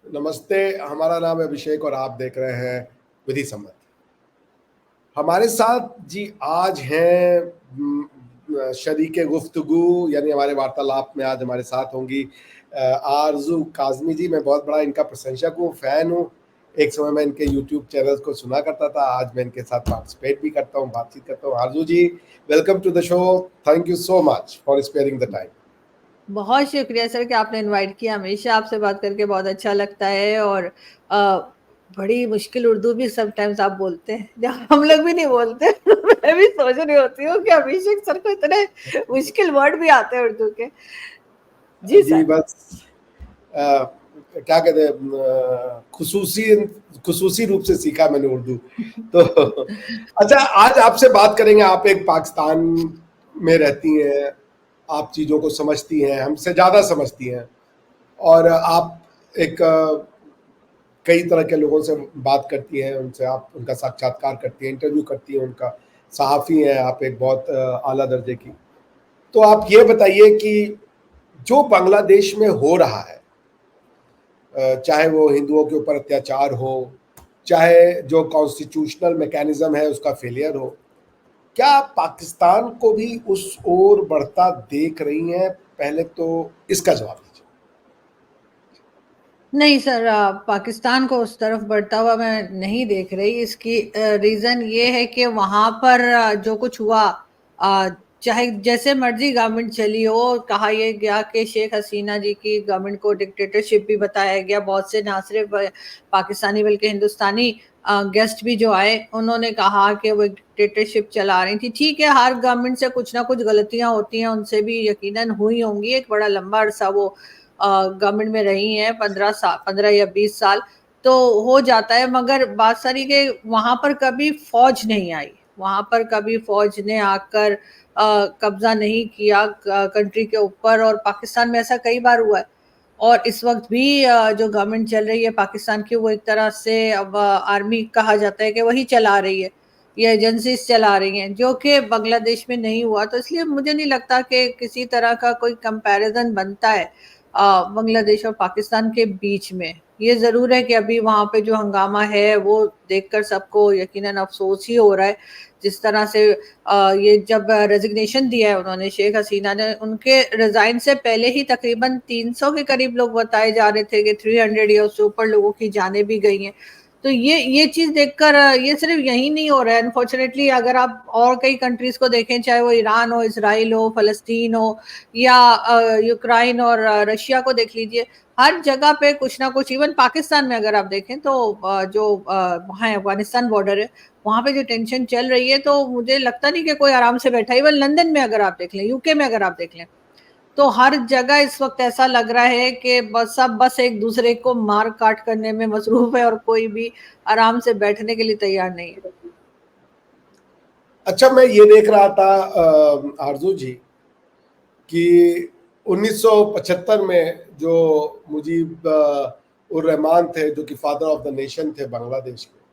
नमस्ते, हमारा नाम है अभिषेक और आप देख रहे हैं विधि सम्मत। हमारे साथ जी आज हैं शरीके गुफ्तगू यानी हमारे वार्तालाप में आज हमारे साथ होंगी आरजू काजमी जी। मैं बहुत बड़ा इनका प्रशंसक हूँ, फैन हूँ। एक समय मैं इनके यूट्यूब चैनल को सुना करता था, आज मैं इनके साथ पार्टिसिपेट भी करता हूँ, बातचीत करता हूँ। Arzoo ji, welcome to the show. Thank you so much for sparing the time. बहुत शुक्रिया सर कि आपने इनवाइट किया। हमेशा आपसे बात करके बहुत अच्छा लगता है। और अ, बड़ी मुश्किल उर्दू भी समटाइम्स आप बोलते हैं जब हम लोग भी नहीं बोलते। मैं भी सोच रही होती हूँ कि अभिषेक सर को इतने मुश्किल वर्ड भी आते हैं उर्दू के। जी जी सर। बस अ, क्या कहते हैं, खुसूसी खुसूसी रूप से सीखा मैंने उर्दू। तो अच्छा, आज आपसे बात करेंगे। आप एक पाकिस्तान में रहती हैं, आप चीज़ों को समझती हैं, हमसे ज़्यादा समझती हैं। और आप एक कई तरह के लोगों से बात करती हैं, उनसे आप उनका साक्षात्कार करती हैं, इंटरव्यू करती हैं, उनका सहाफ़ी हैं आप, एक बहुत आला दर्जे की। तो आप ये बताइए कि जो बांग्लादेश में हो रहा है, चाहे वो हिंदुओं के ऊपर अत्याचार हो, चाहे जो कॉन्स्टिट्यूशनल मैकेनिज्म है उसका फेलियर हो, क्या आप पाकिस्तान को भी उस ओर बढ़ता देख रही हैं? पहले तो इसका जवाब दीजिए। नहीं सर, पाकिस्तान को उस तरफ बढ़ता हुआ मैं नहीं देख रही। इसकी रीजन ये है कि वहां पर जो कुछ हुआ, अ, चाहे जैसे मर्जी गवर्नमेंट चली हो, कहा यह गया कि शेख हसीना जी की गवर्नमेंट को डिक्टेटरशिप भी बताया गया। बहुत से ना सिर्फ पाकिस्तानी बल्कि हिंदुस्तानी गेस्ट भी जो आए उन्होंने कहा कि वो डिक्टेटरशिप चला रही थी। ठीक है, हर गवर्नमेंट से कुछ ना कुछ गलतियां होती हैं, उनसे भी यकीनन हुई होंगी। एक बड़ा लंबा अरसा वो गवर्नमेंट में रही हैं, 15 साल, 15 या 20 साल तो हो जाता है। मगर बात सारी के वहां पर कभी फौज नहीं आई, वहां पर कभी फौज ने आकर कब्जा नहीं किया कंट्री के ऊपर। और पाकिस्तान में ऐसा कई बार हुआ है। और इस वक्त भी जो गवर्नमेंट चल रही है पाकिस्तान की, वो एक तरह से अब आर्मी कहा जाता है कि वही चला रही है, ये एजेंसीज चला रही हैं, जो कि बांग्लादेश में नहीं हुआ। तो इसलिए मुझे नहीं लगता कि किसी तरह का कोई कंपैरिजन बनता है बांग्लादेश और पाकिस्तान के बीच में। ये जरूर है कि अभी वहां पे जो हंगामा है वो देखकर सबको यकीनन अफसोस ही हो रहा है। जिस तरह से ये जब रेजिग्नेशन दिया है उन्होंने, शेख हसीना ने, उनके रिजाइन से पहले ही तकरीबन 300 के करीब लोग बताए जा रहे थे कि 300 या उससे ऊपर लोगों की जानें भी गई हैं। तो ये चीज देखकर ये सिर्फ यही नहीं हो रहा है अनफॉर्चुनेटली। अगर आप और कई कंट्रीज को देखें, चाहे वो ईरान हो, इसराइल हो, फलस्तीन हो, या यूक्रेन और रशिया को देख लीजिए, हर जगह पे कुछ ना कुछ। इवन पाकिस्तान में अगर आप देखें तो जो वहाँ अफगानिस्तान बॉर्डर है, वहां पे जो टेंशन चल रही है, तो मुझे लगता नहीं कि कोई आराम से बैठा है। इवन लंदन में अगर आप देख लें, यूके में अगर आप देख लें, तो हर जगह इस वक्त ऐसा लग रहा है कि बस सब बस एक दूसरे को मार काट करने में मसरूफ है, और कोई भी आराम से बैठने के लिए तैयार नहीं है। अच्छा, मैं ये देख रहा था आरजू जी कि 1975 में जो मुजीब उर रहमान थे, जो कि फादर ऑफ द नेशन थे बांग्लादेश के,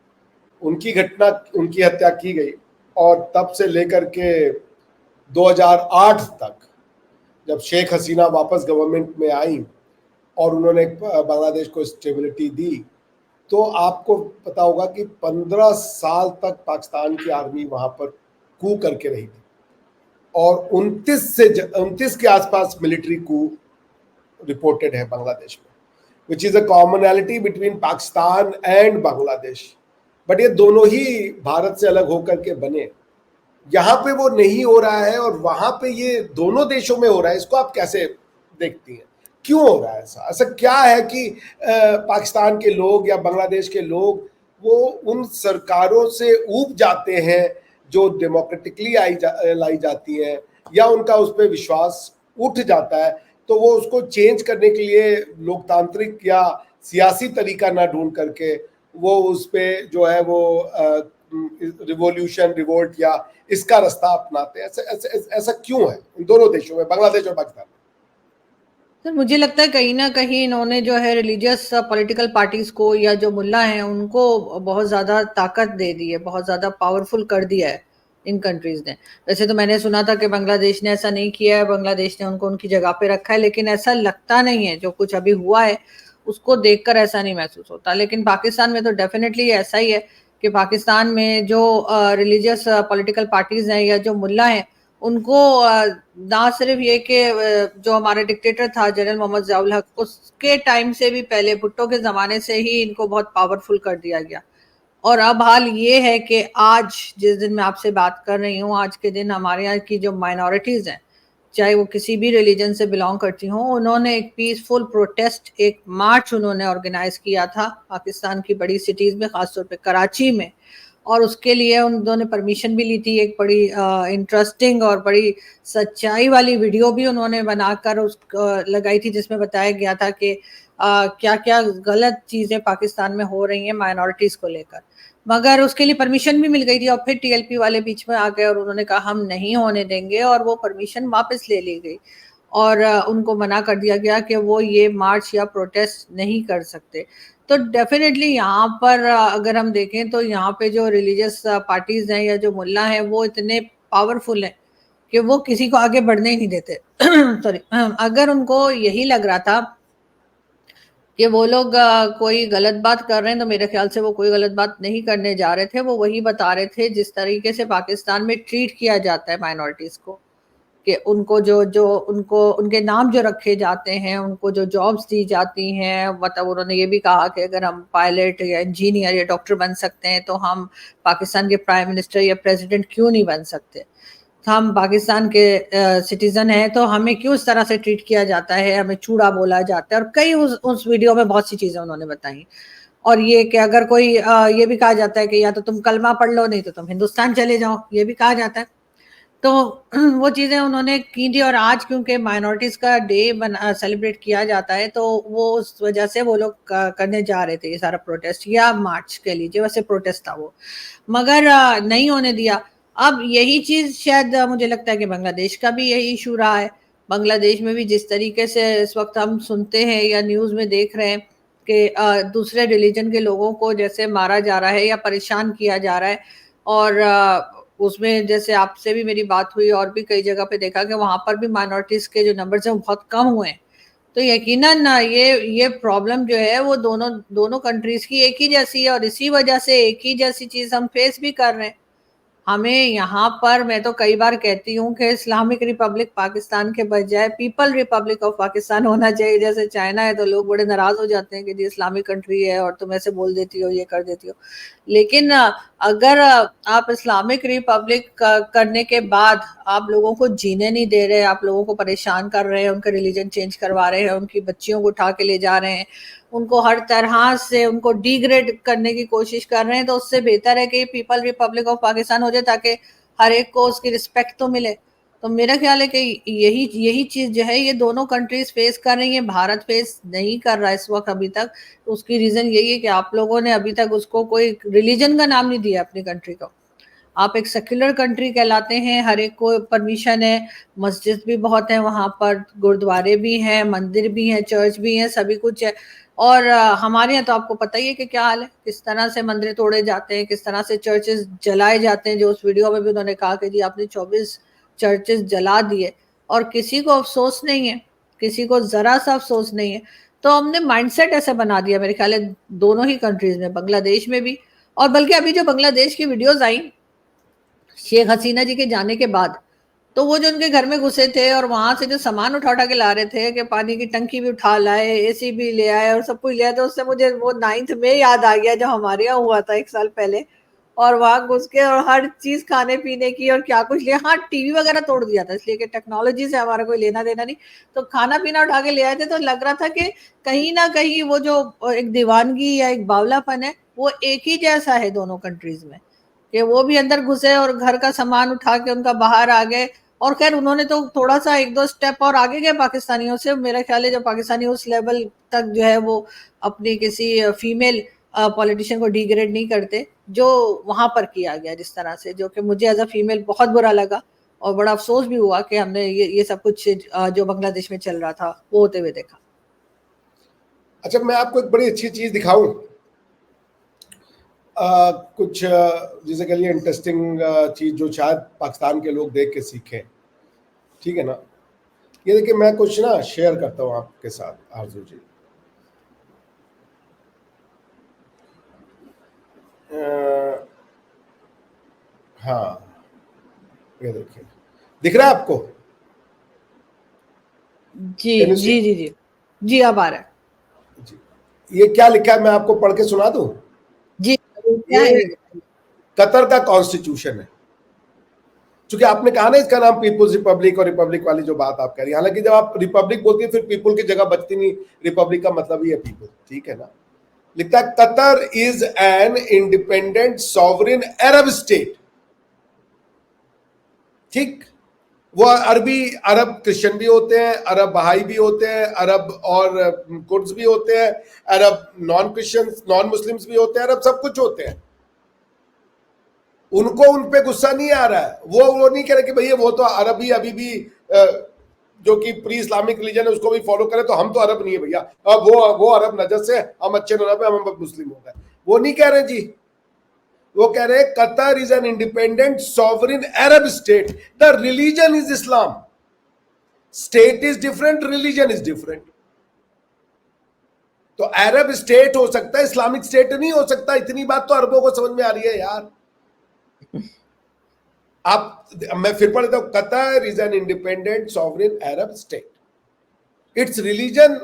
उनकी घटना, उनकी हत्या की गई। और तब से लेकर के 2008 तक, जब शेख हसीना वापस गवर्नमेंट में आई और उन्होंने बांग्लादेश को स्टेबिलिटी दी, तो आपको पता होगा कि 15 साल तक पाकिस्तान की आर्मी वहां पर कू करके रही थी। और 29 के आसपास मिलिट्री कू रिपोर्टेड है बांग्लादेश में, which is a commonality between Pakistan and Bangladesh. But ये दोनों ही भारत से अलग होकर के बने। यहाँ पे वो नहीं हो रहा है और वहां पे ये दोनों देशों में हो रहा है। इसको आप कैसे देखती हैं? क्यों हो रहा है ऐसा? ऐसा क्या है कि पाकिस्तान के लोग या बांग्लादेश के लोग वो उन सरकारों से ऊब जाते हैं जो डेमोक्रेटिकली लाई जाती हैं, या उनका उस पर विश्वास उठ जाता है, तो वो उसको चेंज करने के लिए लोकतांत्रिक या सियासी तरीका ना ढूंढ करके वो उस पर जो है वो रिवॉल्यूशन, रिवोल्ट या इसका रास्ता अपनाते हैं? ऐसा क्यों है इन दोनों देशों में, बांग्लादेश और पाकिस्तान सर मुझे लगता है कहीं ना कहीं इन्होंने जो है रिलीजियस पॉलिटिकल पार्टीज को, या जो मुल्ला हैं उनको बहुत ज्यादा ताकत दे दी है, बहुत ज्यादा पावरफुल कर दिया है इन कंट्रीज ने। वैसे तो मैंने सुना था कि बांग्लादेश ने ऐसा नहीं किया है, बांग्लादेश ने उनको उनकी जगह पे रखा है, लेकिन ऐसा लगता नहीं है जो कुछ अभी हुआ है। उसको देखकर ऐसा नहीं महसूस होता। लेकिन पाकिस्तान में तो डेफिनेटली ऐसा ही है कि पाकिस्तान में जो रिलीजियस पॉलिटिकल पार्टीज हैं या जो मुल्ला हैं, उनको ना सिर्फ ये कि जो हमारे डिक्टेटर था जनरल मोहम्मद ज़ियाउल हक, उसके टाइम से भी पहले भुट्टो के ज़माने से ही इनको बहुत पावरफुल कर दिया गया। और अब हाल ये है कि आज जिस दिन मैं आपसे बात कर रही हूँ, आज के दिन हमारे यहाँ की जो माइनॉरिटीज़ हैं, चाहे वो किसी भी रिलीजन से बिलोंग करती हों, उन्होंने एक पीसफुल प्रोटेस्ट, एक मार्च उन्होंने ऑर्गेनाइज किया था पाकिस्तान की बड़ी सिटीज़ में, ख़ासतौर पे कराची में। और उसके लिए उन्होंने परमिशन भी ली थी। एक बड़ी इंटरेस्टिंग और बड़ी सच्चाई वाली वीडियो भी उन्होंने बनाकर उस लगाई थी, जिसमें बताया गया था कि क्या क्या गलत चीज़ें पाकिस्तान में हो रही हैं माइनॉरिटीज़ को लेकर। मगर उसके लिए परमिशन भी मिल गई थी और फिर टीएलपी वाले बीच में आ गए और उन्होंने कहा हम नहीं होने देंगे, और वो परमिशन वापस ले ली गई और उनको मना कर दिया गया कि वो ये मार्च या प्रोटेस्ट नहीं कर सकते। तो डेफिनेटली यहाँ पर अगर हम देखें तो यहाँ पे जो रिलीजियस पार्टीज हैं या जो मुल्ला हैं, वो इतने पावरफुल हैं कि वो किसी को आगे बढ़ने ही नहीं देते। सॉरी, अगर उनको यही लग रहा था कि वो लोग कोई गलत बात कर रहे हैं, तो मेरे ख्याल से वो कोई गलत बात नहीं करने जा रहे थे। वो वही बता रहे थे जिस तरीके से पाकिस्तान में ट्रीट किया जाता है माइनॉरिटीज को, कि उनको जो जो उनको उनके नाम जो रखे जाते हैं, उनको जो जॉब्स दी जाती हैं, मतलब उन्होंने ये भी कहा कि अगर हम पायलट या इंजीनियर या डॉक्टर बन सकते हैं तो हम पाकिस्तान के प्राइम मिनिस्टर या प्रेसिडेंट क्यों नहीं बन सकते। हम पाकिस्तान के सिटीजन हैं तो हमें क्यों इस तरह से ट्रीट किया जाता है, हमें चूड़ा बोला जाता है। और कई उस वीडियो में बहुत सी चीजें उन्होंने बताई। और ये कि अगर कोई ये भी कहा जाता है कि या तो तुम कलमा पढ़ लो, नहीं तो तुम हिंदुस्तान चले जाओ, ये भी कहा जाता है। तो वो चीज़ें उन्होंने की थी। और आज क्योंकि माइनॉरिटीज़ का डे सेलिब्रेट किया जाता है, तो वो उस वजह से वो लोग करने जा रहे थे ये सारा प्रोटेस्ट, या मार्च कह लीजिए, वैसे प्रोटेस्ट था वो, मगर नहीं होने दिया। अब यही चीज़ शायद मुझे लगता है कि बांग्लादेश का भी यही इशू रहा है। बांग्लादेश में भी जिस तरीके से इस वक्त हम सुनते हैं या न्यूज़ में देख रहे हैं कि दूसरे रिलीजन के लोगों को जैसे मारा जा रहा है या परेशान किया जा रहा है। और उसमें जैसे आपसे भी मेरी बात हुई और भी कई जगह पे देखा कि वहां पर भी माइनॉरिटीज के जो नंबर्स हैं वो बहुत कम हुए हैं। तो यकीनन ये प्रॉब्लम जो है वो दोनों दोनों कंट्रीज की एक ही जैसी है, और इसी वजह से एक ही जैसी चीज हम फेस भी कर रहे हैं। हमें यहाँ पर, मैं तो कई बार कहती हूँ कि इस्लामिक रिपब्लिक पाकिस्तान के बजाय पीपल रिपब्लिक ऑफ पाकिस्तान होना चाहिए। जैसे चाइना है तो लोग बड़े नाराज हो जाते हैं कि जी इस्लामिक कंट्री है और तुम ऐसे बोल देती हो, ये कर देती हो। लेकिन अगर आप इस्लामिक रिपब्लिक करने के बाद आप लोगों को जीने नहीं दे रहे, आप लोगों को परेशान कर रहे हैं, उनका रिलीजन चेंज करवा रहे हैं, उनकी बच्चियों को उठा के ले जा रहे हैं, उनको हर तरह से उनको डिग्रेड करने की कोशिश कर रहे हैं, तो उससे बेहतर है कि पीपल रिपब्लिक ऑफ पाकिस्तान हो जाए, ताकि हर एक को उसकी रिस्पेक्ट तो मिले। तो मेरा ख्याल है कि यही यही चीज जो है ये दोनों कंट्रीज फेस कर रही है, भारत फेस नहीं कर रहा इस वक्त अभी तक। तो उसकी रीजन यही है कि आप लोगों ने अभी तक उसको कोई रिलीजन का नाम नहीं दिया अपनी कंट्री को। आप एक सेक्युलर कंट्री कहलाते हैं, हर एक को परमिशन है, मस्जिद भी बहुत है वहां पर, गुरुद्वारे भी हैं, मंदिर भी हैं, चर्च भी हैं, सभी कुछ है। और हमारे यहाँ तो आपको पता ही है कि क्या हाल है, किस तरह से मंदिर तोड़े जाते हैं, किस तरह से चर्चेस जलाए जाते हैं। जो उस वीडियो में भी उन्होंने कहा कि जी आपने 24 चर्चेस जला दिए और किसी को अफसोस नहीं है, किसी को जरा सा अफसोस नहीं है। तो हमने माइंडसेट ऐसा बना दिया मेरे ख्याल है दोनों ही कंट्रीज में, बांग्लादेश में भी। और बल्कि अभी जो बांग्लादेश की वीडियोज आई शेख हसीना जी के जाने के बाद, तो वो जो उनके घर में घुसे थे और वहां से जो सामान उठा उठा के ला रहे थे कि पानी की टंकी भी उठा लाए, एसी भी ले आए और सब कुछ ले आए, तो उससे मुझे वो 9th में याद आ गया जो हमारे यहाँ हुआ था 1 साल पहले। और वहां घुस के और हर चीज खाने पीने की और क्या कुछ लिया, हाँ टीवी वगैरह तोड़ दिया था, इसलिए कि टेक्नोलॉजी से हमारा कोई लेना देना नहीं। तो खाना पीना उठा के ले आए थे, तो लग रहा था कि कहीं ना कहीं वो जो एक दीवानगी या एक बावलापन है वो एक ही जैसा है दोनों कंट्रीज में, कि वो भी अंदर घुसे और घर का सामान उठा के उनका बाहर आ गए। और खैर उन्होंने तो थोड़ा सा 1-2 स्टेप और आगे गए पाकिस्तानियों से। मेरा ख्याल है जो पाकिस्तानी उस लेवल तक जो है वो अपनी किसी फीमेल पॉलिटिशियन को डिग्रेड नहीं करते, जो वहां पर किया गया जिस तरह से, जो कि मुझे एज अ फीमेल बहुत बुरा लगा। और बड़ा अफसोस भी हुआ कि हमने ये सब कुछ जो बांग्लादेश में चल रहा था वो होते हुए देखा। अच्छा, मैं आपको एक बड़ी अच्छी चीज दिखाऊं, कुछ जिसे कह लिए इंटरेस्टिंग चीज जो शायद पाकिस्तान के लोग देख के सीखें, ठीक है ना। ये देखिए, मैं कुछ ना शेयर करता हूँ आपके साथ आरजू जी। हाँ, ये देखिए, दिख रहा है आपको? जी कैन यू सी? जी जी जी जी, अब आ रहा है। जी, ये क्या लिखा है, मैं आपको पढ़ के सुना दूं? जी, क्या है ये ये बताइए। कतर का कॉन्स्टिट्यूशन है। क्योंकि आपने कहा ना इसका नाम पीपुल्स रिपब्लिक, और रिपब्लिक वाली जो बात आप कह रही हैं, हालांकि जब आप रिपब्लिक बोलती है फिर पीपुल की जगह बचती नहीं, रिपब्लिक का मतलब ही है पीपुल, ठीक है ना? लिखता है Qatar is an independent sovereign Arab state. ठीक, वो अरबी, अरब क्रिश्चियन भी होते हैं, अरब बहाई भी होते हैं, अरब और कुर्द्स भी होते हैं, अरब नॉन क्रिश्चियन नॉन मुस्लिम्स भी होते हैं, अरब सब कुछ होते हैं। उनको उन पे गुस्सा नहीं आ रहा है, वो नहीं कह रहे कि भैया वो तो अरब ही अभी भी जो कि प्री इस्लामिक रिलीजन है उसको भी फॉलो करे, तो हम तो अरब नहीं है भैया, अब वो अरब नजर से हम अच्छे अरब है, हम मुस्लिम हो गए, वो नहीं कह रहे जी। वो कह रहे हैं Qatar is an independent sovereign Arab state, the religion is Islam, state is different, religion is different. तो अरब स्टेट हो सकता है, इस्लामिक स्टेट नहीं हो सकता। इतनी बात तो अरबों को समझ में आ रही है यार। आप, मैं फिर पढ़ देता हूं, Qatar is an independent sovereign Arab state, its religion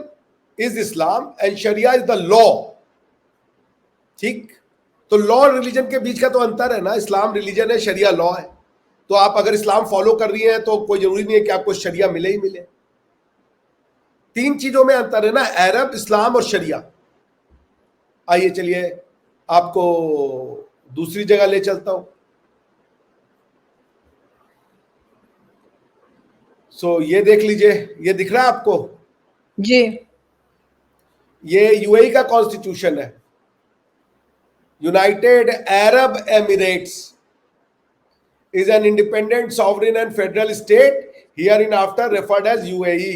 is Islam and sharia is the law. ठीक, तो लॉ और रिलीजन के बीच का तो अंतर है ना, इस्लाम रिलीजन है, शरिया लॉ है। तो आप अगर इस्लाम फॉलो कर रही हैं तो कोई जरूरी नहीं है कि आपको शरिया मिले ही मिले। तीन चीजों में अंतर है ना, अरब, इस्लाम और शरिया। आइए चलिए आपको दूसरी जगह ले चलता हूं। सो ये देख लीजिए, ये दिख रहा है आपको? जी ये यूएई का कॉन्स्टिट्यूशन है, United Arab Emirates is an independent sovereign and federal state, hereinafter referred as UAE.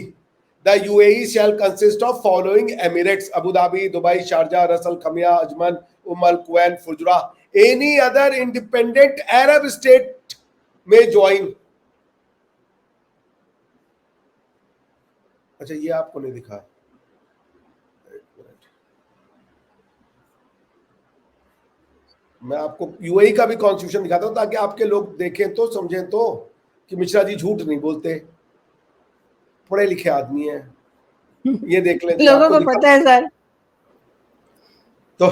The UAE shall consist of following emirates: Abu Dhabi, Dubai, Sharjah, Ras Al Khaimah, Ajman, Al Quwain, Fujairah. Any other independent Arab state may join. अच्छा, ये आपको नहीं दिखा, मैं आपको UAE का भी constitution दिखाता हूं ताकि आपके लोग देखें तो समझें तो कि मिश्रा जी झूठ नहीं बोलते, पढ़े लिखे आदमी हैं। ये देख लें जी, लोगों आपको को दिखा। पता है सर। तो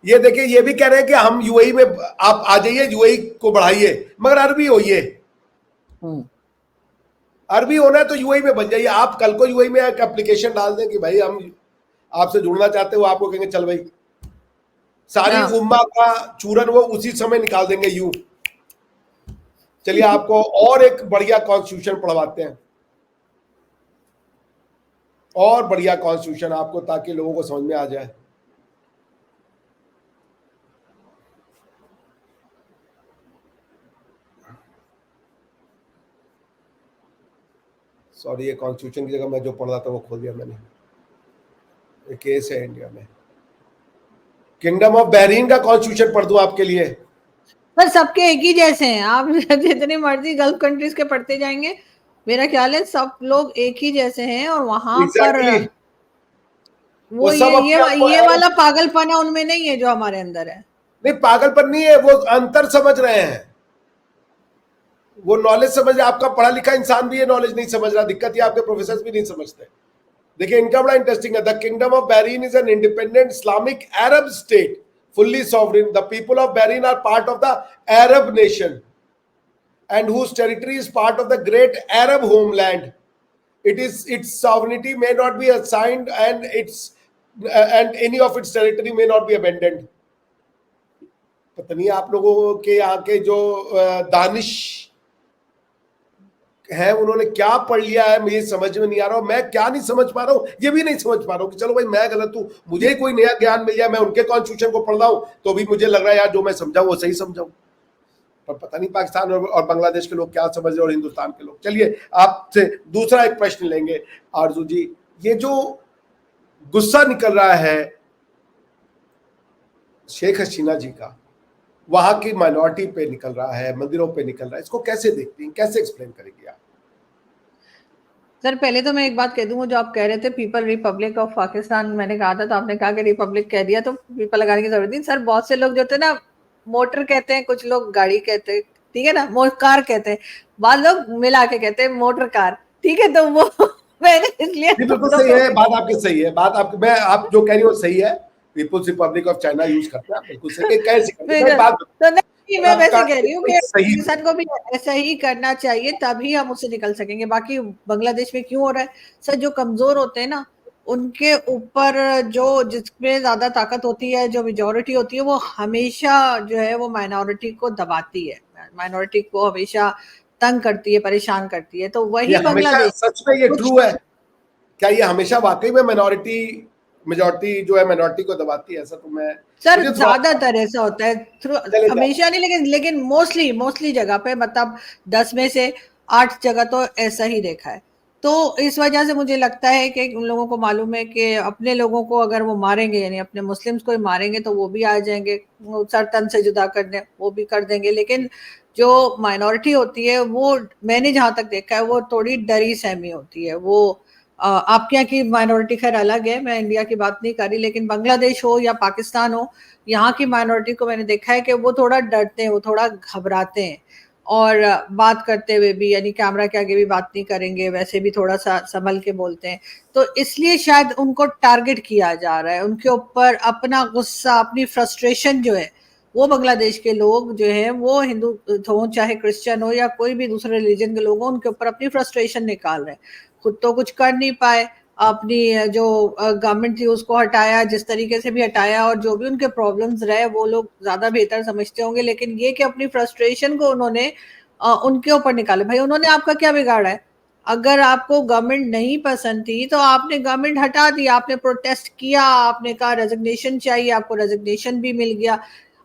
ये देखिए, ये भी कह रहे हैं कि हम यूएई में, आप आ जाइए, यूएई को बढ़ाइए, मगर अरबी होइए। अरबी होना है तो यूएई में बन जाइए। आप कल को यूएई में एक एप्लीकेशन डाल दें कि भाई हम आपसे जुड़ना चाहते हो, आपको कहेंगे चल भाई, सारी हाँ, उम्मा का चूरन वो उसी समय निकाल देंगे यूं। चलिए आपको और एक बढ़िया कॉन्स्टिट्यूशन पढ़वाते हैं, और बढ़िया कॉन्स्टिट्यूशन आपको, ताकि लोगों को समझ में आ जाए। सॉरी, ये कॉन्स्टिट्यूशन की जगह मैं जो पढ़ रहा था वो खोल दिया मैंने। ये केस है इंडिया में, किंगडम ऑफ बहरीन का कॉन्स्टिट्यूशन पढ़ दूं आपके लिए? पर सबके एक ही जैसे हैं। आप जितनी मर्जी गल्फ कंट्रीज के पढ़ते जाएंगे, मेरा ख्याल है सब लोग एक ही जैसे हैं, और वहां पर एग्जैक्टली, वो वो सब अपने आप को ये है, वाला पागलपना उनमें नहीं है जो हमारे अंदर है। नहीं पागलपन नहीं है, वो अंतर समझ रहे हैं, वो नॉलेज समझ, आपका पढ़ा लिखा इंसान भी ये नॉलेज नहीं समझ रहा। दिक्कत ये आपके प्रोफेसर भी नहीं समझते। देखिए इनका बड़ा इंटरेस्टिंग है, the kingdom of Bahrain is an independent Islamic Arab state, fully sovereign. The people of Bahrain are part of the Arab nation and whose territory is part of the great Arab homeland. Its sovereignty may not be assigned and any of its territory may not be abandoned. पता नहीं आप लोगों के यहाँ के जो दानिश है उन्होंने क्या पढ़ लिया है, मुझे समझ में नहीं आ रहा। मैं क्या नहीं समझ पा रहा हूँ, ये भी नहीं समझ पा रहा हूँ कि चलो भाई मैं गलत हूँ, मुझे कोई नया ज्ञान मिल जाए, मैं उनके कॉन्स्टिट्यूशन को पढ़ रहा हूँ तो भी मुझे लग रहा है यार जो मैं समझाऊँ वो सही समझाऊँ। पर पता नहीं पाकिस्तान और बांग्लादेश के लोग क्या समझ रहे और हिंदुस्तान के लोग। चलिए आपसे दूसरा एक प्रश्न लेंगे आरजू जी। ये जो गुस्सा निकल रहा है शेख हसीना जी का, वहां की माइनॉरिटी पे निकल रहा है, मंदिरों पे निकल रहा है, इसको कैसे देखती हैं, कैसे एक्सप्लेन करेंगे आप? सर पहले तो मैं एक बात कह दूं, जो आप कह रहे थे पीपल रिपब्लिक ऑफ पाकिस्तान, मैंने कहा था तो आपने कहा कि रिपब्लिक कह दिया तो पीपल लगाने की जरूरत नहीं। सर बहुत से लोग जो थे ना, मोटर कहते हैं, कुछ लोग गाड़ी कहते हैं, ठीक है ना, कार कहते हैं, बाद लोग मिला के कहते हैं मोटर कार, ठीक है, तो वो मैंने इसलिए बिल्कुल सही है, बात आपकी सही है, बात आपकी, मैं आप जो कह रही हो सही है, People's Republic of China use करते हैं, बिल्कुल सही, कैसे करते हैं, बात तो नहीं, मैं आपका वैसे कह रही हूँ कि सही है। पाकिस्तान को भी ऐसा ही करना चाहिए, तभी हम उससे निकल सकेंगे। बाकी बांग्लादेश में क्यों हो रहा है सर, जो कमजोर होते हैं ना उनके ऊपर जो जिसमें ज्यादा ताकत होती है, जो मेजोरिटी होती है, वो हमेशा जो है वो माइनॉरिटी को दबाती है, माइनॉरिटी को हमेशा तंग करती है, परेशान करती है। तो ये वही हमेशा बांग्लादेश सच में ये कुछ, ट्रू है? क्या ये हमेशा वाकई में माइनॉरिटी मेजॉरिटी जो है माइनॉरिटी को दबाती है? ऐसा तो मैं, सर मुझे थोड़ा ज्यादातर ऐसा होता है, चले जाए। हमेशा नहीं, लेकिन मोस्टली जगह पे, मतलब 10 में से 8 जगह तो ऐसा ही देखा है। तो इस वजह से मुझे लगता है कि उन लोगों को मालूम है कि अपने लोगों को अगर वो मारेंगे, यानी अपने मुस्लिम्स को ही मारेंगे, तो वो भी आ जाएंगे, वो सर तन से जुदा करने, वो भी कर देंगे। लेकिन जो माइनॉरिटी होती है, वो मैंने जहां तक देखा है, वो थोड़ी डरी सहमी होती है। वो आपके यहाँ की माइनॉरिटी खैर अलग है, मैं इंडिया की बात नहीं कर रही, लेकिन बांग्लादेश हो या पाकिस्तान हो, यहाँ की माइनॉरिटी को मैंने देखा है कि वो थोड़ा डरते हैं, वो थोड़ा घबराते हैं, और बात करते हुए भी, यानी कैमरा के आगे भी बात नहीं करेंगे, वैसे भी थोड़ा सा संभल के बोलते हैं। तो इसलिए शायद उनको टारगेट किया जा रहा है, उनके ऊपर अपना गुस्सा, अपनी फ्रस्ट्रेशन जो है, वो बांग्लादेश के लोग जो है, वो हिंदू हो चाहे क्रिश्चियन हो या कोई भी दूसरे रिलीजन के लोग हो, उनके ऊपर अपनी फ्रस्ट्रेशन निकाल रहे हैं। खुद तो कुछ कर नहीं पाए, अपनी जो गवर्नमेंट थी उसको हटाया, जिस तरीके से भी हटाया, और जो भी उनके प्रॉब्लम्स रहे वो लोग ज्यादा बेहतर समझते होंगे। लेकिन ये कि अपनी फ्रस्ट्रेशन को उन्होंने उनके ऊपर निकाले। भाई उन्होंने आपका क्या बिगाड़ा है? अगर आपको गवर्नमेंट नहीं पसंद थी तो आपने गवर्नमेंट हटा दी, आपने प्रोटेस्ट किया, आपने कहा रेजिग्नेशन चाहिए, आपको रेजिग्नेशन भी मिल गया।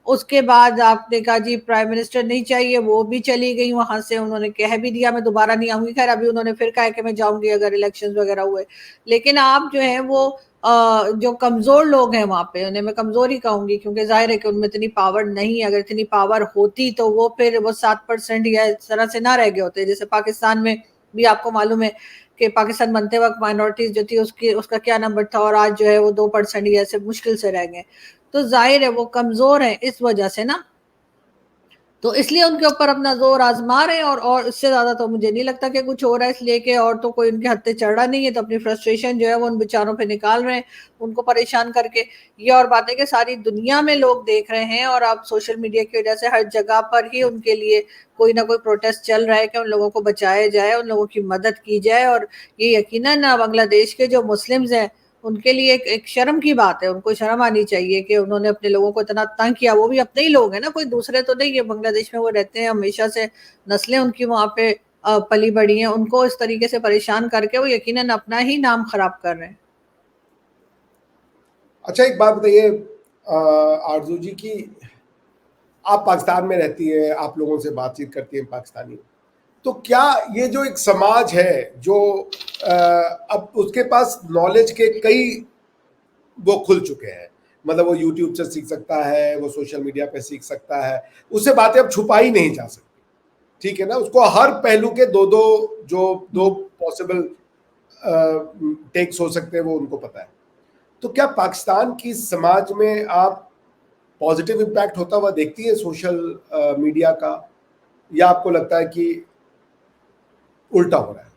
उसके बाद आपने कहा जी प्राइम मिनिस्टर नहीं चाहिए, वो भी चली गई वहां से, उन्होंने कह भी दिया मैं दोबारा नहीं आऊंगी। खैर अभी उन्होंने फिर कहा कि मैं जाऊंगी अगर इलेक्शंस वगैरह हुए। लेकिन आप जो है वो जो कमजोर लोग हैं वहां पे, उन्हें मैं कमजोर ही कहूंगी, क्योंकि जाहिर है कि उनमें इतनी पावर नहीं है। अगर इतनी पावर होती तो वो फिर वो 7% या इस तरह से ना रह गए होते। जैसे पाकिस्तान में भी आपको मालूम है कि पाकिस्तान बनते वक्त माइनॉरिटीज जो थी उसका क्या नंबर था, और आज जो है वो 2% ही ऐसे मुश्किल से रह गए। तो जाहिर है वो कमजोर है इस वजह से ना, तो इसलिए उनके ऊपर अपना जोर आजमा रहे हैं। और इससे ज्यादा तो मुझे नहीं लगता कि कुछ हो रहा है, इसलिए कि और तो कोई उनके हत्थे चढ़ रहा नहीं है, तो अपनी फ्रस्ट्रेशन जो है वो उन बेचारों पे निकाल रहे हैं, उनको परेशान करके। ये और बात है कि सारी दुनिया में लोग देख रहे हैं, और अब सोशल मीडिया की वजह से हर जगह पर ही उनके लिए कोई ना कोई प्रोटेस्ट चल रहा है कि उन लोगों को बचाया जाए, उन लोगों की मदद की जाए। और ये यकीनन बांग्लादेश के जो मुस्लिम्स हैं उनके लिए एक शर्म की बात है, उनको शर्म आनी चाहिए कि उन्होंने अपने लोगों को इतना तंग किया। वो भी अपने ही लोग हैं ना, कोई दूसरे तो नहीं है, बांग्लादेश में वो रहते हैं हमेशा से, नस्लें उनकी वहां पे पली बड़ी हैं, उनको इस तरीके से परेशान करके वो यकीनन अपना ही नाम खराब कर रहे हैं। अच्छा एक बात बताइए आरजू जी की, आप पाकिस्तान में रहती हैं, आप लोगों से बातचीत करती हैं पाकिस्तानी, तो क्या ये जो एक समाज है जो अब उसके पास नॉलेज के कई वो खुल चुके हैं, मतलब वो यूट्यूब से सीख सकता है, वो सोशल मीडिया पे सीख सकता है, उससे बातें अब छुपाई नहीं जा सकती, ठीक है ना, उसको हर पहलू के दो पॉसिबल टेक्स हो सकते हैं वो उनको पता है। तो क्या पाकिस्तान की समाज में आप पॉजिटिव इम्पैक्ट होता हुआ देखती है सोशल मीडिया का, या आपको लगता है कि उल्टा हो रहा है?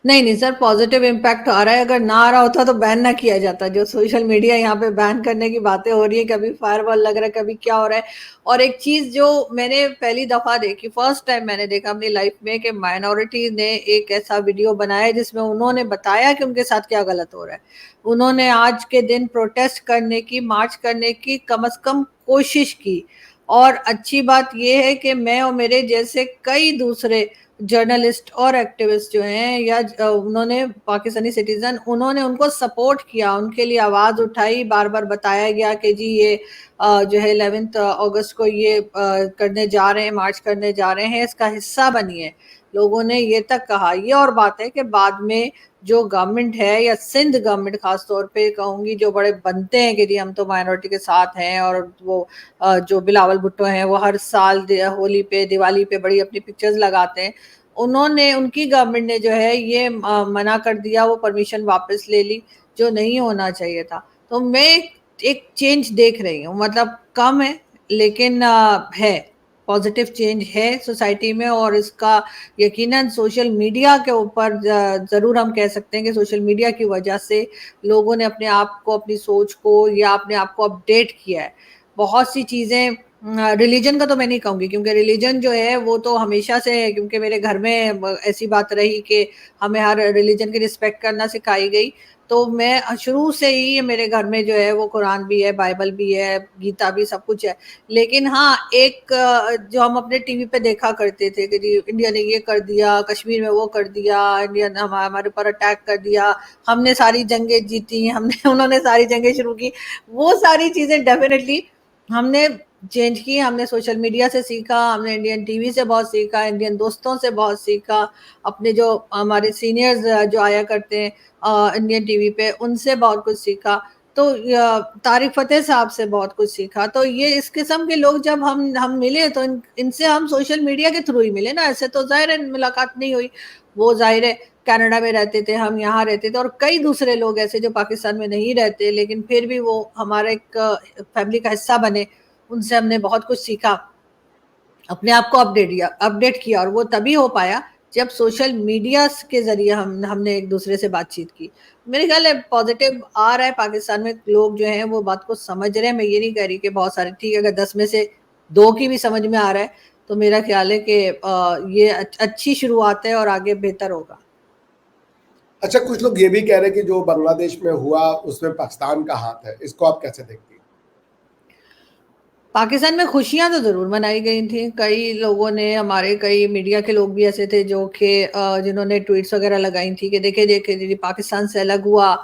नहीं नहीं सर, पॉजिटिव इम्पैक्ट आ रहा है। अगर ना आ रहा होता तो बैन ना किया जाता। जो सोशल मीडिया यहाँ पे बैन करने की बातें हो रही है, कभी फायरवॉल लग रहा है, कभी क्या हो रहा है। और एक चीज जो मैंने पहली दफा देखी, फर्स्ट टाइम मैंने देखा अपनी लाइफ में, कि माइनॉरिटी ने एक ऐसा वीडियो बनाया जिसमें उन्होंने बताया कि उनके साथ क्या गलत हो रहा है। उन्होंने आज के दिन प्रोटेस्ट करने की, मार्च करने की कम से कम कोशिश की। और अच्छी बात यह है कि मैं और मेरे जैसे कई दूसरे जर्नलिस्ट और एक्टिविस्ट जो हैं, या उन्होंने पाकिस्तानी सिटीजन, उन्होंने उनको सपोर्ट किया, उनके लिए आवाज उठाई, बार बार बताया गया कि जी ये जो है 11 अगस्त को ये करने जा रहे हैं, मार्च करने जा रहे हैं, इसका हिस्सा बनिए। लोगों ने ये तक कहा। ये और बात है कि बाद में जो गवर्नमेंट है, या सिंध गवर्नमेंट खास तौर पे कहूंगी, जो बड़े बनते हैं कि जी हम तो माइनॉरिटी के साथ हैं, और वो जो बिलावल भुट्टो हैं वो हर साल होली पे, दिवाली पे बड़ी अपनी पिक्चर्स लगाते हैं, उन्होंने, उनकी गवर्नमेंट ने जो है ये मना कर दिया, वो परमिशन वापस ले ली, जो नहीं होना चाहिए था। तो मैं एक चेंज देख रही हूँ, मतलब कम है लेकिन है। पॉजिटिव चेंज है सोसाइटी में, और इसका यकीनन सोशल मीडिया के ऊपर ज़रूर हम कह सकते हैं कि सोशल मीडिया की वजह से लोगों ने अपने आप को, अपनी सोच को या अपने आप को अपडेट किया है। बहुत सी चीज़ें, रिलीजन का तो मैं नहीं कहूँगी, क्योंकि रिलीजन जो है वो तो हमेशा से है, क्योंकि मेरे घर में ऐसी बात रही कि हमें हर रिलीजन की रिस्पेक्ट करना सिखाई गई। तो मैं शुरू से ही, मेरे घर में जो है वो कुरान भी है, बाइबल भी है, गीता भी, सब कुछ है। लेकिन हाँ, एक जो हम अपने टीवी पे देखा करते थे कि जी इंडिया ने ये कर दिया, कश्मीर में वो कर दिया, इंडिया ने हमारे ऊपर अटैक कर दिया, हमने सारी जंगें जीती, हमने उन्होंने सारी जंगें शुरू की, वो सारी चीज़ें डेफिनेटली हमने चेंज की। हमने सोशल मीडिया से सीखा, हमने इंडियन टीवी से बहुत सीखा, इंडियन दोस्तों से बहुत सीखा, अपने जो हमारे सीनियर्स जो आया करते हैं इंडियन टीवी पे, उनसे बहुत कुछ सीखा। तो तारिक फतेह साहब से बहुत कुछ सीखा। तो ये इस किस्म के लोग जब हम मिले, तो इनसे हम सोशल मीडिया के थ्रू ही मिले ना, ऐसे तो जाहिर है मुलाकात नहीं हुई। वो जाहिर है कनाडा में रहते थे, हम यहाँ रहते थे, और कई दूसरे लोग ऐसे जो पाकिस्तान में नहीं रहते, लेकिन फिर भी वो हमारे एक फैमिली का हिस्सा बने। उनसे हमने बहुत कुछ सीखा, अपने आप को अपडेट किया, और वो तभी हो पाया जब सोशल मीडिया के जरिए हमने एक दूसरे से बातचीत की। मेरे ख्याल है पॉजिटिव आ रहा है पाकिस्तान में, लोग जो हैं वो बात को समझ रहे हैं। मैं ये नहीं कह रही कि बहुत सारे, ठीक है, अगर 10 में से 2 की भी समझ में आ रहा है तो मेरा ख्याल है कि ये अच्छी शुरुआत है और आगे बेहतर होगा। अच्छा, कुछ लोग ये भी कह रहे हैं कि जो बांग्लादेश में हुआ उसमें पाकिस्तान का हाथ है, इसको आप कैसे देखती हैं? पाकिस्तान में खुशियां तो जरूर मनाई गई थी। कई लोगों ने, हमारे कई मीडिया के लोग भी ऐसे थे जो कि जिन्होंने ट्वीट्स वगैरह लगाई थी कि देखे देखे दीदी पाकिस्तान से अलग हुआ,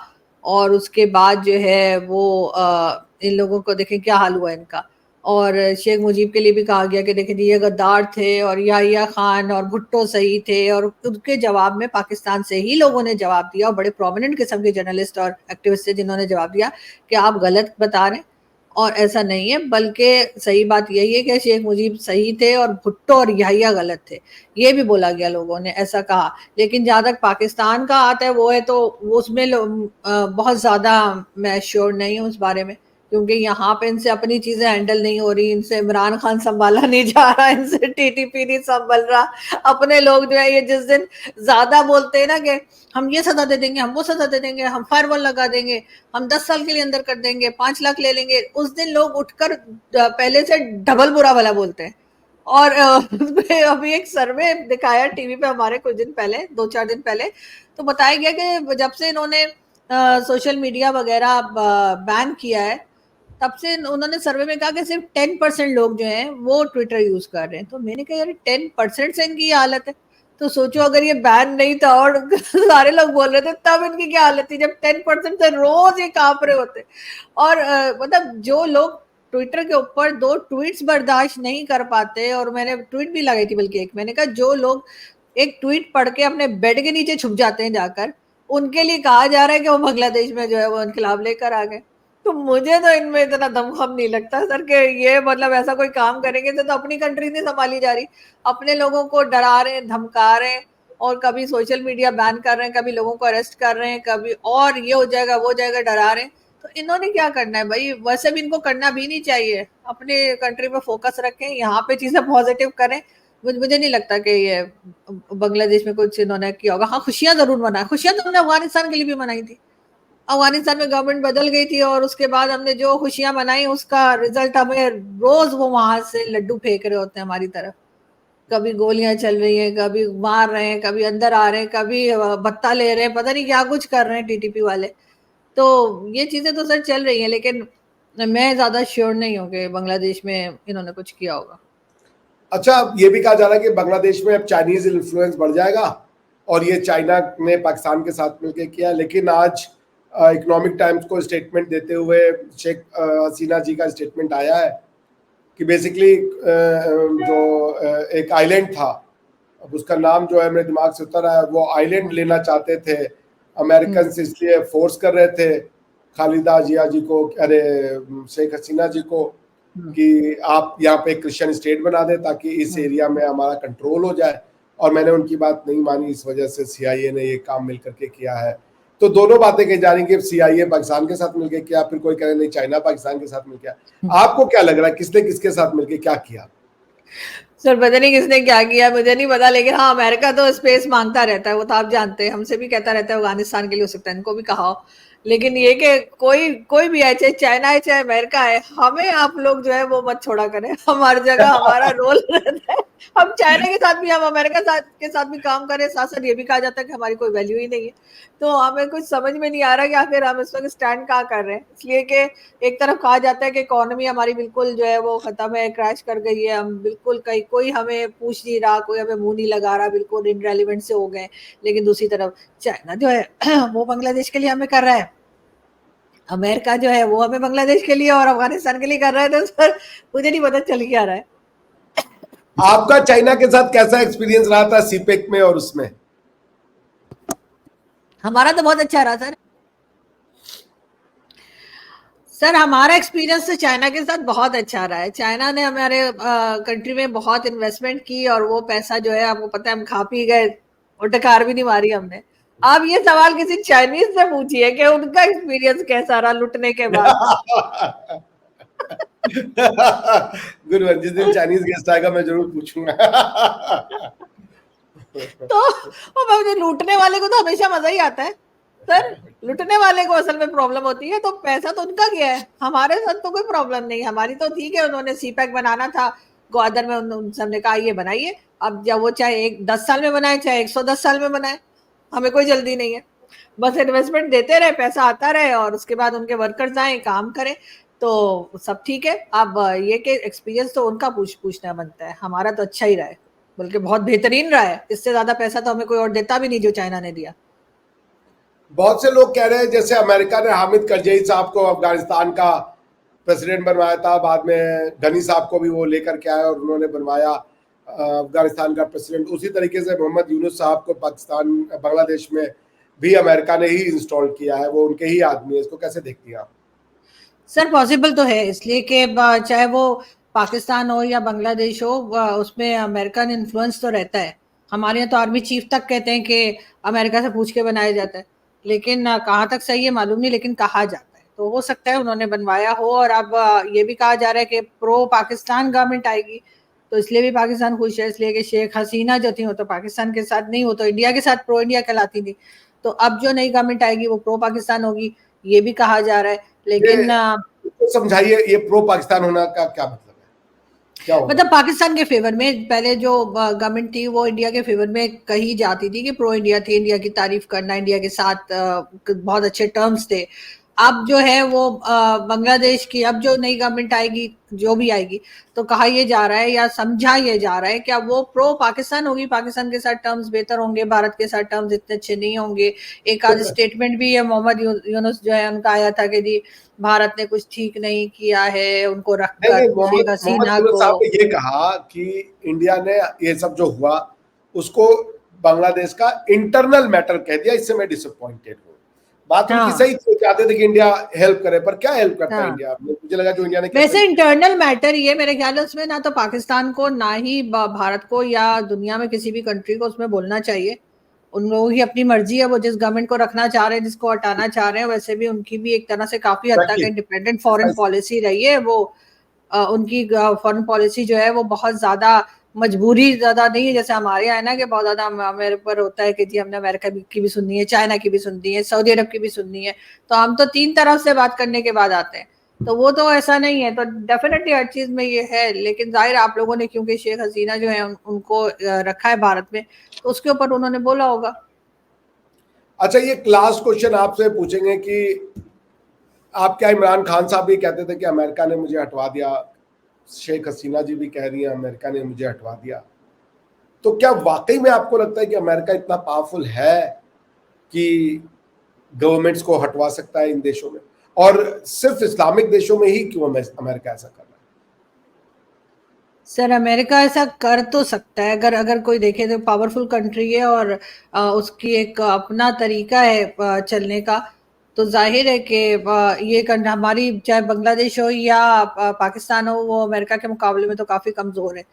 और उसके बाद जो है वो इन लोगों को देखें क्या हाल हुआ इनका। और शेख मुजीब के लिए भी कहा गया कि देखें जी ये गद्दार थे, और याहिया खान और भुट्टो सही थे, और उनके जवाब में पाकिस्तान से ही लोगों ने जवाब दिया, और बड़े प्रोमिनेंट किस्म के जर्नलिस्ट और एक्टिविस्ट थे जिन्होंने जवाब दिया कि आप गलत बता रहे हैं, और ऐसा नहीं है, बल्कि सही बात यही है कि शेख मुजीब सही थे और भुट्टो और याहिया गलत थे। ये भी बोला गया, लोगों ने ऐसा कहा। लेकिन जहां तक पाकिस्तान का आता है वो है, तो उसमें बहुत ज्यादा मैं श्योर नहीं हूँ उस बारे में, क्योंकि यहाँ पे इनसे अपनी चीजें हैंडल नहीं हो रही, इनसे इमरान खान संभाला नहीं जा रहा, इनसे टीटीपी नहीं संभल रहा। अपने लोग जो है ये जिस दिन ज्यादा बोलते हैं ना कि हम ये सजा दे देंगे, हम वो सजा दे देंगे, हम फायरवॉल लगा देंगे, हम 10 साल के लिए अंदर कर देंगे, 5 लाख ले लेंगे, उस दिन लोग उठकर पहले से डबल बुरा भला बोलते हैं। और अभी एक सर्वे दिखाया टीवी पे हमारे कुछ दिन पहले, 2-4 दिन पहले, तो बताया गया कि जब से इन्होंने सोशल मीडिया वगैरह बैन किया है, तब से उन्होंने सर्वे में कहा कि सिर्फ 10% लोग जो हैं वो ट्विटर यूज कर रहे हैं। तो मैंने कहा यार 10% से इनकी ये हालत है, तो सोचो अगर ये बैन नहीं था और सारे लोग बोल रहे थे, तब इनकी क्या हालत थी, जब 10% से रोज ये कांप रहे होते। और मतलब जो लोग ट्विटर के ऊपर 2 ट्वीट्स बर्दाश्त नहीं कर पाते, और मैंने ट्वीट भी लगाई थी बल्कि एक, मैंने कहा जो लोग एक ट्वीट पढ़ के अपने बेड के नीचे छुप जाते हैं जाकर, उनके लिए कहा जा रहा है कि वो बांग्लादेश में जो है वो इनकलाब लेकर आ गए। तो मुझे तो इनमें इतना दमखम नहीं लगता सर कि ये मतलब ऐसा कोई काम करेंगे, तो अपनी कंट्री नहीं संभाली जा रही, अपने लोगों को डरा रहे हैं, धमका रहे हैं, और कभी सोशल मीडिया बैन कर रहे हैं, कभी लोगों को अरेस्ट कर रहे हैं, कभी और ये हो जाएगा वो जाएगा डरा रहे हैं। तो इन्होंने क्या करना है भाई, वैसे भी इनको करना भी नहीं चाहिए, अपने कंट्री में फोकस रखें, यहाँ पे चीजें पॉजिटिव करें। मुझे नहीं लगता कि ये बांग्लादेश में कुछ इन्होंने किया होगा। हाँ, खुशियां जरूर मनाई, खुशियां तो हमने अफगानिस्तान के लिए भी मनाई थी। अफगानिस्तान में गवर्नमेंट बदल गई थी, और उसके बाद हमने जो खुशियां मनाई उसका रिजल्ट हमें रोज वो वहां से लड्डू फेंक रहे होते हैं हमारी तरफ। कभी गोलियां चल रही हैं, कभी मार रहे हैं, कभी अंदर आ रहे हैं, कभी भत्ता ले रहे हैं, पता नहीं क्या कुछ कर रहे हैं टीटीपी वाले। तो ये चीजें तो सर चल रही हैं, लेकिन मैं ज्यादा श्योर नहीं हूँ कि बांग्लादेश में इन्होंने कुछ किया होगा। अच्छा, ये भी कहा जा रहा है कि बांग्लादेश में अब चाइनीज इन्फ्लुएंस बढ़ जाएगा, और ये चाइना ने पाकिस्तान के साथ मिलकर किया। लेकिन आज इकोनॉमिक टाइम्स को स्टेटमेंट देते हुए शेख हसीना जी का स्टेटमेंट आया है कि बेसिकली जो एक आइलैंड था, अब उसका नाम जो है मेरे दिमाग से उतर रहा है, वो आइलैंड लेना चाहते थे अमेरिकन, इसलिए फोर्स कर रहे थे खालिदा जिया जी को, अरे शेख हसीना जी को, कि आप यहाँ पे क्रिश्चियन स्टेट बना दें ताकि इस एरिया में हमारा कंट्रोल हो जाए। और मैंने उनकी बात नहीं मानी, इस वजह से सीआईए ने ये काम मिल करके किया है। तो दोनों बातें कही जा रही कि सीआईए पाकिस्तान के साथ मिलकर किया, फिर कोई कह रहे नहीं चाइना पाकिस्तान के साथ मिल किया। आपको क्या लग रहा है, किसने किसके साथ मिलकर क्या किया? सर पता नहीं किसने क्या किया, मुझे नहीं पता, लेकिन हाँ अमेरिका तो स्पेस मांगता रहता है, वो तो आप जानते हैं, हमसे भी कहता रहता है अफगानिस्तान के लिए, हो सकता है इनको भी कहा हो। लेकिन ये कि कोई कोई भी है, चाहे चाइना है चाहे अमेरिका है, हमें आप लोग जो है वो मत छोड़ा करें, हमारी जगह हमारा रोल रहता है। हम चाइना के साथ भी, हम अमेरिका के साथ भी काम करें, साथ साथ ये भी कहा जाता है कि हमारी कोई वैल्यू ही नहीं है। तो हमें कुछ समझ में नहीं आ रहा कि आखिर हम इस वक्त स्टैंड कहाँ कर रहे हैं, इसलिए कि एक तरफ कहा जाता है कि इकोनॉमी हमारी बिल्कुल जो है वो खत्म है, क्रैश कर गई है, हम बिल्कुल कहीं कोई हमें पूछ नहीं रहा, कोई हमें मुंह नहीं लगा रहा, बिल्कुल इनरेलीवेंट से हो गए। लेकिन दूसरी तरफ चाइना जो है वो बांग्लादेश के लिए हमें कर रहा है, अमेरिका जो है वो हमें बांग्लादेश के लिए और अफगानिस्तान के लिए कर रहा है। तो सर मुझे नहीं पता चल क्या रहा है। आपका चाइना के साथ कैसा एक्सपीरियंस रहा था सीपेक में और उसमें? हमारा तो बहुत अच्छा रहा सर। सर हमारा एक्सपीरियंस तो चाइना के साथ बहुत अच्छा रहा है। चाइना ने हमारे कंट्री में बहुत इन्वेस्टमेंट की, और वो पैसा जो है आपको पता है हम खा पी गए, और डकार भी नहीं मारी हमने। आप ये सवाल किसी चाइनीज से पूछिए कि उनका एक्सपीरियंस कैसा रहा लुटने के बाद। गुरुवर, जिस दिन चाइनीज गेस्ट आएगा मैं जरूर पूछूंगा। तो वो लूटने वाले को तो हमेशा मजा ही आता है सर, लुटने वाले को असल में प्रॉब्लम होती है। तो पैसा तो उनका गया है, हमारे साथ तो कोई प्रॉब्लम नहीं। हमारी तो ठीक है, उन्होंने सीपैक बनाना था ग्वादर में, उनसे हमने कहा ये बनाइए। अब जब वो चाहे 10 साल में बनाए चाहे 110 साल में बनाए, हमें कोई जल्दी नहीं है। बस इन्वेस्टमेंट देते रहे, पैसा आता रहे, और उसके बाद उनके वर्कर्स आए काम करें, तो सब ठीक है। अब ये कि एक्सपीरियंस तो उनका पूछना बनता है, हमारा तो अच्छा ही रहा है, बल्कि बहुत बेहतरीन रहा है। इससे ज्यादा पैसा तो हमें कोई और देता भी नहीं जो चाइना ने दिया। बहुत से लोग कह रहे हैं जैसे अमेरिका ने हामिद करजई साहब को अफगानिस्तान का प्रेसिडेंट बनवाया था, बाद में गनी साहब को भी वो लेकर के आए और उन्होंने बनवाया अफगानिस्तान का प्रेसिडेंट, उसी तरीके से मोहम्मद यूनुस साहब को पाकिस्तान बांग्लादेश में भी अमेरिका ने ही इंस्टॉल किया है, वो उनके ही आदमी है। इसको कैसे देखती हैं आप? सर पॉसिबल तो है, इसलिए कि चाहे वो पाकिस्तान हो या बांग्लादेश हो, उसमें अमेरिकन इन्फ्लुएंस तो रहता है। हमारे यहाँ तो आर्मी चीफ तक कहते हैं कि अमेरिका से पूछ के बनाया जाता है, लेकिन कहाँ तक सही है मालूम नहीं, लेकिन कहा जाता है। तो हो सकता है उन्होंने बनवाया हो। और अब ये भी कहा जा रहा है कि प्रो पाकिस्तान गवर्नमेंट आएगी, तो इसलिए भी पाकिस्तान खुश है, इसलिए कि शेख हसीना जो थी वो तो पाकिस्तान के साथ नहीं, हो तो इंडिया के साथ प्रो इंडिया कहलाती थी। तो अब जो नई गवर्नमेंट आएगी वो प्रो पाकिस्तान होगी, ये भी कहा जा रहा है। लेकिन तो समझाइए, ये प्रो पाकिस्तान होना का क्या मतलब है, क्या होगा? मतलब पाकिस्तान के फेवर में पहले जो गवर्नमेंट थी वो इंडिया के फेवर में कही जाती थी कि प्रो इंडिया थी, इंडिया की तारीफ करना, इंडिया के साथ बहुत अच्छे टर्म्स थे। अब जो है वो बांग्लादेश की, अब जो नई गवर्नमेंट आएगी, जो भी आएगी, तो कहा यह जा रहा है या समझा यह जा रहा है कि अब वो प्रो पाकिस्तान होगी, पाकिस्तान के साथ टर्म्स बेहतर होंगे, भारत के साथ टर्म्स इतने अच्छे नहीं होंगे। एक आज स्टेटमेंट भी है मोहम्मद यूनुस जो है उनका आया था कि जी भारत ने कुछ ठीक नहीं किया है, उनको नहीं नहीं, रखकर शेख मोहम्मद हसीना यूनुस को। साहब ने ये कहा कि इंडिया ने ये सब जो हुआ उसको बांग्लादेश का इंटरनल मैटर कह दिया, इससे मैं डिसअपॉइंटेड हूँ। बात उनकी हाँ सही थी, चाहते थे कि इंडिया हेल्प करे, पर क्या हेल्प करता है हाँ, इंडिया? मुझे लगा जो इंडिया ने किया वैसे सही। इंटरनल मैटर ये मेरे ख्याल है, उसमें ना तो पाकिस्तान को ना ही भारत को या दुनिया में किसी भी कंट्री को उसमें बोलना चाहिए। उन लोगों की अपनी मर्जी है, वो जिस गवर्नमेंट को रखना चाह रहे हैं, जिसको हटाना चाह रहे हैं। वैसे भी उनकी भी एक तरह से काफी हद तक Exactly. इंडिपेंडेंट फॉरेन पॉलिसी रही है वो। उनकी फॉरेन पॉलिसी जो है वो बहुत ज्यादा मजबूरी ज्यादा नहीं है, जैसे हमारे यहाँ है ना कि बहुत ज्यादा मेरे ऊपर होता है कि जी हमने अमेरिका की भी सुननी है, चाइना की भी सुननी है, सऊदी अरब की भी सुननी है। तो हम तो 3 तरफ से बात करने के बाद आते हैं, तो वो तो ऐसा नहीं है। तो डेफिनेटली हर चीज में ये है, लेकिन जाहिर आप लोगों ने क्योंकि शेख हसीना जो है उनको रखा है भारत में, तो उसके ऊपर उन्होंने बोला होगा। अच्छा, ये लास्ट क्वेश्चन आपसे पूछेंगे कि आप क्या, इमरान खान साहब भी कहते थे कि अमेरिका ने मुझे हटवा दिया, शेख हसीना जी भी कह रही है अमेरिका ने मुझे हटवा दिया, तो क्या वाकई में आपको लगता है कि अमेरिका इतना पावरफुल है कि गवर्नमेंट्स को हटवा सकता है इन देशों में? और सिर्फ इस्लामिक देशों में ही क्यों अमेरिका ऐसा कर रहा है? सर अमेरिका ऐसा कर तो सकता है, अगर अगर कोई देखे तो पावरफुल कंट्री है, और उसकी एक अपना तरीका है चलने का। तो जाहिर है कि ये हमारी चाहे बांग्लादेश हो या पाकिस्तान हो, वो अमेरिका के मुकाबले में तो काफी कमजोर है।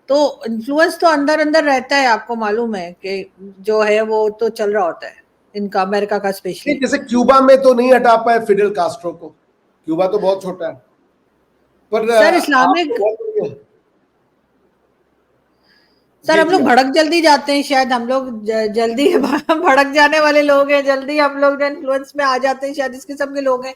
तो इन्फ्लुएंस तो अंदर अंदर रहता है, आपको मालूम है कि जो है वो तो चल रहा होता है इनका, अमेरिका का स्पेशली। जैसे क्यूबा में तो नहीं हटा पाए फिडेल कास्ट्रो को, क्यूबा तो बहुत छोटा है, पर सर आप तो इस्लामिक बहुत बड़ी है। सर जी हम जी लोग भड़क जल्दी जाते हैं, शायद हम लोग जल्दी भड़क जाने वाले लोग हैं, जल्दी हम लोग इन्फ्लुएंस में आ जाते हैं, शायद इस किस्म के लोग हैं।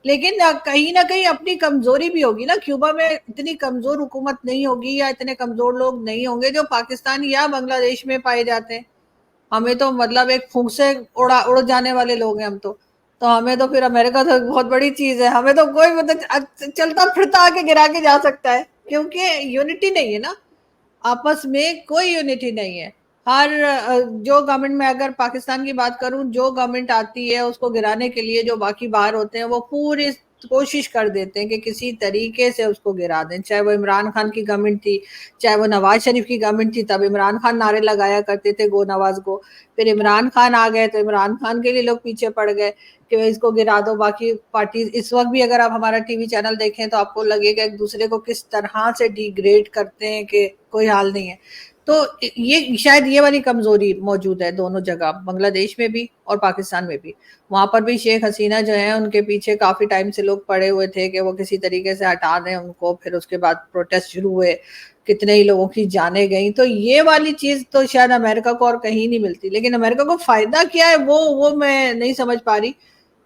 लेकिन कहीं ना कहीं अपनी कमजोरी भी होगी ना, क्यूबा में इतनी कमजोर हुकूमत नहीं होगी या इतने कमजोर लोग नहीं होंगे जो पाकिस्तान या बांग्लादेश में पाए जाते हैं। हमें तो मतलब एक फूंक से उड़ जाने वाले लोग हैं हम तो हमें तो फिर अमेरिका तो बहुत बड़ी चीज है, हमें तो कोई मतलब चलता फिरता आके गिरा के जा सकता है, क्योंकि यूनिटी नहीं है ना, आपस में कोई यूनिटी नहीं है। हर जो गवर्नमेंट में, अगर पाकिस्तान की बात करूं, जो गवर्नमेंट आती है उसको गिराने के लिए जो बाकी बाहर होते हैं वो पूरी कोशिश कर देते हैं कि किसी तरीके से उसको गिरा दें। चाहे वो इमरान खान की गवर्नमेंट थी, चाहे वो नवाज शरीफ की गवर्नमेंट थी, तब इमरान खान नारे लगाया करते थे गो नवाज गो। फिर इमरान खान आ गए तो इमरान खान के लिए लोग पीछे पड़ गए कि इसको गिरा दो। बाकी पार्टी इस वक्त भी अगर आप हमारा टीवी चैनल देखें तो आपको लगेगा एक दूसरे को किस तरह से डिग्रेड करते हैं कि कोई हाल नहीं है। तो ये शायद ये वाली कमजोरी मौजूद है दोनों जगह, बांग्लादेश में भी और पाकिस्तान में भी। वहां पर भी शेख हसीना जो है उनके पीछे काफी टाइम से लोग पड़े हुए थे कि वो किसी तरीके से हटा दें उनको, फिर उसके बाद प्रोटेस्ट शुरू हुए, कितने ही लोगों की जाने गई। तो ये वाली चीज तो शायद अमेरिका को और कहीं नहीं मिलती, लेकिन अमेरिका को फायदा क्या है वो मैं नहीं समझ पा रही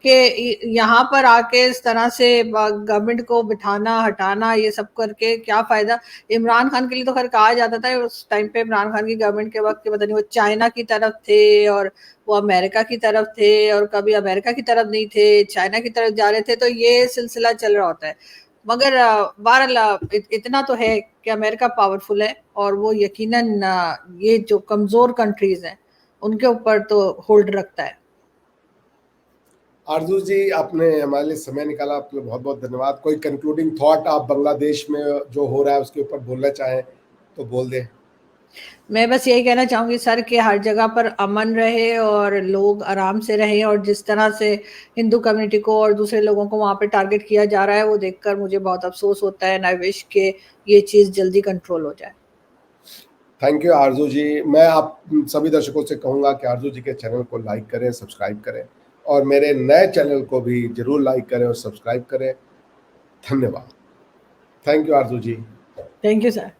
कि यहाँ पर आके इस तरह से गवर्नमेंट को बिठाना हटाना ये सब करके क्या फायदा। इमरान खान के लिए तो खैर कहा जाता था उस टाइम पे, इमरान खान की गवर्नमेंट के वक्त, पता नहीं वो चाइना की तरफ थे और वो अमेरिका की तरफ थे, और कभी अमेरिका की तरफ नहीं थे, चाइना की तरफ जा रहे थे, तो ये सिलसिला चल रहा होता है। मगर बहरहाल इतना तो है कि अमेरिका पावरफुल है और वो यकीनन ये जो कमजोर कंट्रीज हैं उनके ऊपर तो होल्ड रखता है। आरजू जी, आपने हमारे लिए समय निकाला, आपके लिए बहुत बहुत धन्यवाद। कोई कंक्लूडिंग थॉट आप बांग्लादेश में जो हो रहा है उसके ऊपर बोलना चाहें तो बोल दें। मैं बस यही कहना चाहूंगी सर कि हर जगह पर अमन रहे और लोग आराम से रहें, और जिस तरह से हिंदू कम्युनिटी को और दूसरे लोगों को वहां पे टारगेट किया जा रहा है वो देखकर मुझे बहुत अफसोस होता है, एंड आई विश के ये चीज जल्दी कंट्रोल हो जाए। थैंक यू आरजू जी। मैं आप सभी दर्शकों से कहूँगा कि आरजू जी के चैनल को लाइक करें, सब्सक्राइब करें, और मेरे नए चैनल को भी जरूर लाइक करें और सब्सक्राइब करें। धन्यवाद। Thank you Aarzoo ji. Thank you sir.